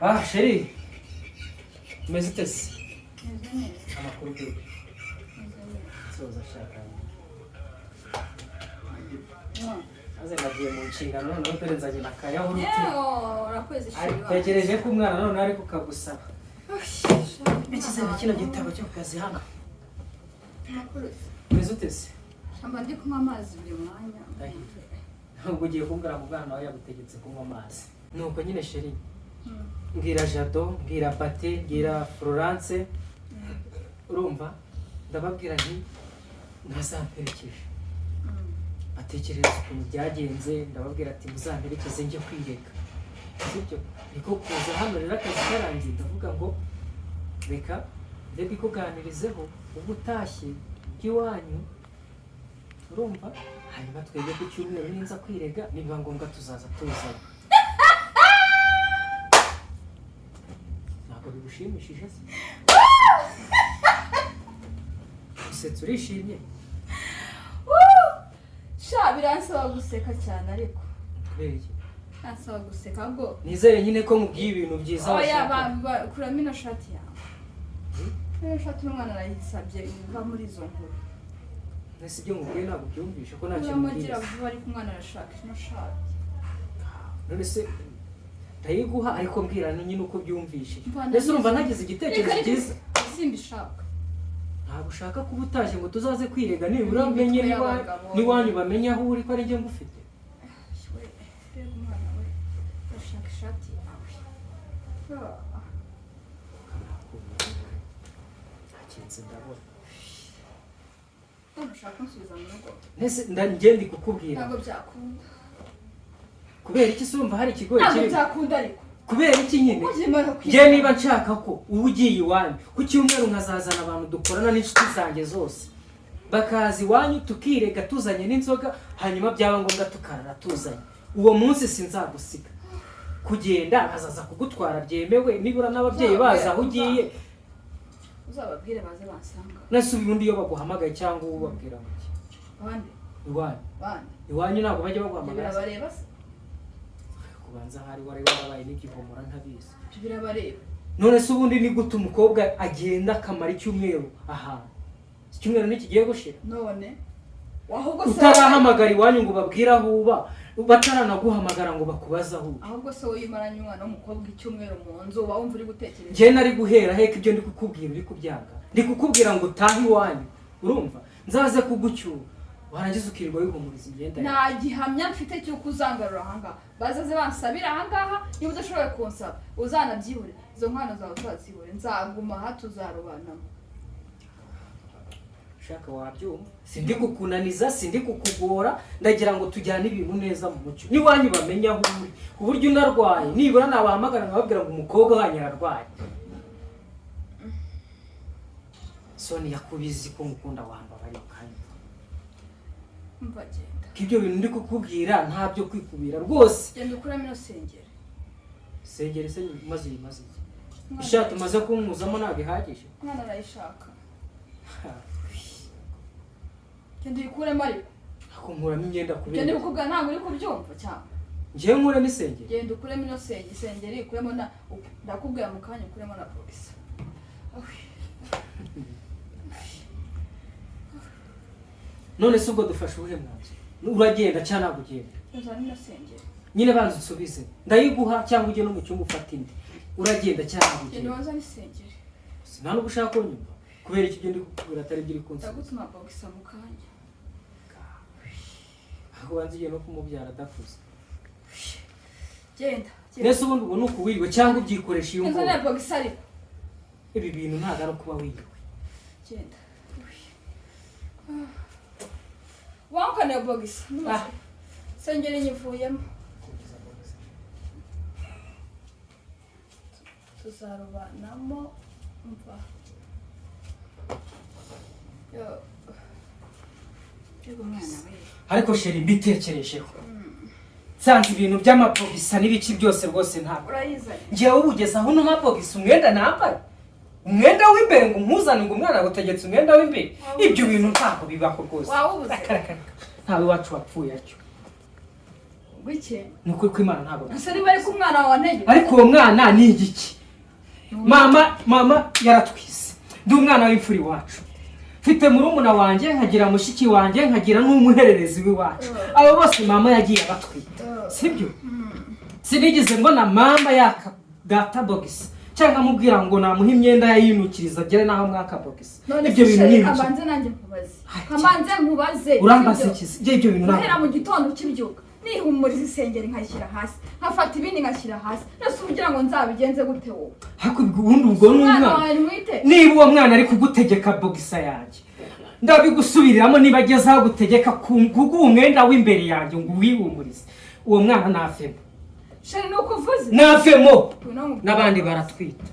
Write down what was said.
Ah, chérie. Umeze ute se? Meze neza. Amakuru byo. Meze neza. Soza shaka. No. Aze nagiye mu nshingano none dore nzanye nakayaho ruti. Urakwezi Tegereje ko umwana none ari kukagusaba. Ikize kino gitabo cyo kazi hano. Makuru. Umeze ute se? Shamba ndi kunywa amazi buri mwanya. Ntabwo ugiye kumbwira mu bwana nawe yagutegetse kunywa amazi. Nuko nyine chérie. Mbwira Jado, mbwira Pate, mbwira Florence. Urumva? Ndababwira nti ntazamperekeje. Atekereza ukuntu byagenze, ndababwira ati muzamperekeze njye kwirega. Sibyo? Niko kuza hano rero akazi karangiye ndavuga ngo reka ndebe kuganirizeho ubutashye bw'iwanyu. Urumva? Hanyuma twebwe ku cyumweru ninza kwirega nibiba ngombwa tuzaza tuzana. Ntabwo bigushimishije se? Usetsa urishimye? Sha biransaba guseka cyane ariko. Kubera iki? Nasaba guseka ahubwo. Nizere nyine ko mubwiye ibintu byiza Oya kuramo ino shati yawe. Ino shati umwana arayisabye iva muri izo nkuru. Nese ibyo mubwiye ntabwo byumvishe ko nta kintu Uramugira vuba ariko umwana arashaka ino shati. None se ndayiguha ariko mbwira nyine uko byumvishe. Nese urumva nagize igitekerezo cyiza. Simbishaka. Ntabwo ushaka kuba utashye ngo tuzaze kwirega nibura umenye n'iwanyu bamenye aho uri ko ari njye ngufite. Umwana we arashaka ishati yawe. Ntakinze ndabona. Ushaka kunsubiza mu rugo. Nese ndagenda kukubwira. Ntabwo byakunda. Kubera iki sumva hari ikigoye Ntabwo kiri? byakunda ariko. Kubera iki nyine? Je niba nshaka ko ubugiye iwanyu ku cyumweru nkazazana abantu dukorana n'inshuti zanjye zose. Bakazi iwanyu tukirega tuzanye n'inzoga hanyuma byaba ngombwa tukarara tuzanye. Uwo munsi sinzagusiga. Kugenda azaza kugutwara byemewe nibura n'ababyeyi baza aho ugiye. Uzababwire baze bansanga. Nase ubundi iyo baguhamagaye cyangwa ubabwira iki? Bande? Iwanyu. Bande? Iwanyu ntabwo bajya baguhamagara. Birabareba se? Kubanza hari wari warabaye n'igihomora ntabizi. Birabareba. None se ubundi ni gute umukobwa agenda akamara icyumweru ahantu? Icyumweru ntikigiye gushira. None wahubwo se utarahamagara iwanyu ngo babwira aho uba bataranaguhamagara ngo bakubaza aho. Ahubwo se wimaranye umwana w'umukobwa icyumweru mu nzu uba wumva uri gutekereza. Je nari guhera heka ibyo ndi kukubwira uri kubyanga. Ndi kukubwira ngo tahi iwanyu. Urumva? Nzaze kugucyura. Warangiza ukirirwa wihumuriza imyenda. Nta gihamya mfite cy'uko uzangarura ahangaha. Bazaze bansabira ahangaha niba udashoboye kunsaba uzanabyibure. Izo nkwano zawe uzazibure. Nzaguma aha tuzarobanamo. Shaka wabyumva. Sindi kukunaniza, sindi kukugora, ndagira ngo tujyane ibintu neza mu mucyo. Niwanyu bamenya aho uri. Ku buryo unarwaye, nibura nabahamagara nkababwira ngo umukobwa wanyu ararwaye. Soni yakubizi ko ngukunda wamba bari kandi. Umva genda. Ibyo bintu ndi kukubwira ntabyo kwikubira rwose. Genda ukuramo ino sengeri. Sengeri se maze yimaze. Ishati maze kumuzamo nabihagije. Mwana arayishaka. Genda uyikuremo ariko. Akumuramo imyenda kubera. Genda ukubwa ntabwo uri kubyumva cyane. Ngiye nkure n'isengeri. Genda ukuremo ino sengeri ukuremo na ndakubwira mu kanya ukuremo na polisi. None se ubwo dufashe ubuhe mwanzo? Uragenda cyangwa ntabwo ugenda? Uzana ino sengeri. Nyine banza usubize. Ndayiguha cyangwa ujye no mu cyumba ufata indi. Uragenda cyangwa ntabwo ugenda? Genda wanzane isengeri. Nta no gushaka ko nyumva. Kubera iki byo ndi kukubwira atari byo uri kunsa. Ndagutuma bogisa mu kanya. Aho wanziye no kumubyara adakuze. Genda. Nese ubundi ubwo nuko wiriwe cyangwa ubyikoresha iyo Nzana bogisa ariko. Ibi bintu ntago ari kuba wiriwe. Genda. Wankane bogisa. Sengeri nyivuyemo. Tuzarobanamo umva. Ariko sheri mbitekerejeho. Sanze ibintu by'amapogisa n'ibiki byose rwose ntabwo. Urayizanye. Ngiye ubugeza aho no mapogisa umwenda nambara. Umwenda w'imbere ngo umuzane ngo umwana gutegetse umwenda w'imbere. Ibyo bintu ntabwo bibaho rwose. Wawubuze. Ntawe wacu wapfuye atyo. Gwike Nukuri ko Imana ntabwo. Asa niba ari ku mwana wawe ntege. Ariko uwo mwana ni igiki? Mama yaratwise. Ndi umwana w'imfuri wacu. Mfite murumuna wanjye, nkagira mushiki wanjye, nkagira n'umuhererezi w'iwacu. Abo bose mama yagiye abatwita. Sibyo? Sinigeze mbona mama yaka data box. Cyangwa mubwira ngo namuha imyenda yayinukiriza agere naho mwaka box. Ibyo bintu ni kamanze nanjye nkubaze. Kamanze nkubaze. Urambaze iki? Ibyo bintu ntabwo. Hera mu gitondo kibyuka. Nihumuriza isengeri nkashyira hasi. Nkafata ibindi ngashyira hasi. Nase ugira ngo nzabigenze gute wowe? Hako ubundi ubwo n'umwana. Niba uwo mwana ari kugutegeka box yanjye. Ndabigusubiriramo niba ageze aho gutegeka kuguha umwenda w'imbere yanjye ngo wihumurize. Uwo mwana nafemo. Shari nuko uvuze. Nafemo. Nabandi baratwita.